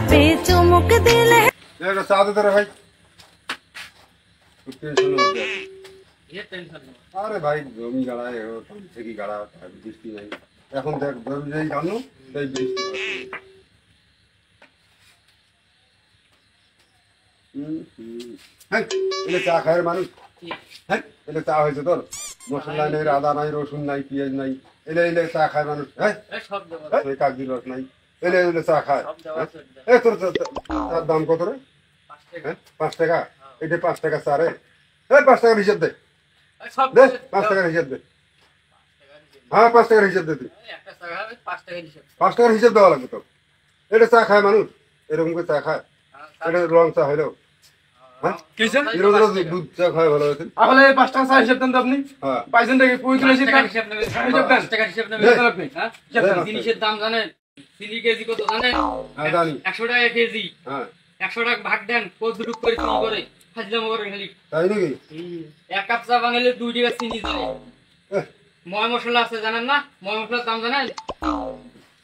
पे चुमुक दिले ये साथ तेरे भाई टेंशन हो गया ये टेंशन नहीं আরে ভাই জমি গাড়ায় ঠিকই গাড়া বৃষ্টি নাই এখন দেখ জমি যেই জানো তাই বৃষ্টি হ্যাঁ এলে চা খায় মানুষ হ্যাঁ এলে চা হয়েছে তোর মশলা নেই আদা নাই রসুন নাই পেঁয়াজ নাই এলে এলে চা খায় মানুষ হ্যাঁ সব দেবো কাগজি রস নাই এলে এলে চা খায় সব দেওয়া এ তোর তার দাম কত রে 5 টাকা এটা 5 টাকা চা রে 5 টাকার হিসাব দে সব দে 5 টাকার হিসাব দে হ্যাঁ 5 টাকার হিসাব দে তুই একটা টাকা 5 টাকা হিসাব 5 টাকার হিসাব দেওয়া লাগবে তো এটা চা খায় মানুষ এরকম করে চা খায় এটা রং চা হইলো হ্যাঁ কিসে রোজ দুধ চা খায় ভালো আছে তাহলে 5 টাকা চা হিসাব দেন তো আপনি হ্যাঁ পাইছেন নাকি পবিত্র হিসাব দেন হিসাব নেবে হিসাব দেন 5 টাকা হিসাব নেবে দেন আপনি হ্যাঁ হিসাব দেন জিনিসের দাম জানেন চিনি কেজি কত জানেন হ্যাঁ জানি 100 টাকা কেজি হ্যাঁ 100 টাকা ভাগ দেন কত দুটুক করে চিনি করে ফাজলাম করে খালি তাই নাকি এক কাপ চা বানালে 2 টাকা চিনি যায় ময় মশলা আছে জানেন না ময় মশলার দাম জানেন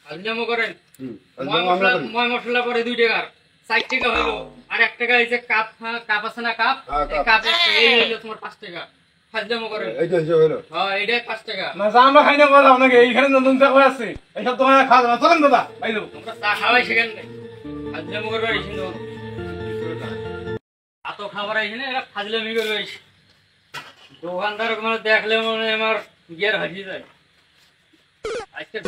ফাজলাম করেন ময় মশলা পরে 2 টাকার 60 টাকা হলো আর 1 টাকা এই যে কাপ কাপ আছে না কাপ এই কাপ এই হলো তোমার 5 টাকা ফাজলাম করেন এইটা হিসাব হইলো হ্যাঁ এইটা 5 টাকা না চা আমরা খাই না বলা আপনাকে এইখানে নতুন চা হয়ে আছে এইসব তোমার খাওয়া না চলেন দাদা ভাই দেবো তোমরা চা খাওয়াই শিখেন নাই ফাজলাম করবে এসে এত খাবার এখানে এরা ফাজলামি করবে দোকানদার মানে দেখলে মানে আমার গিয়ার হারিয়ে যায় আজকে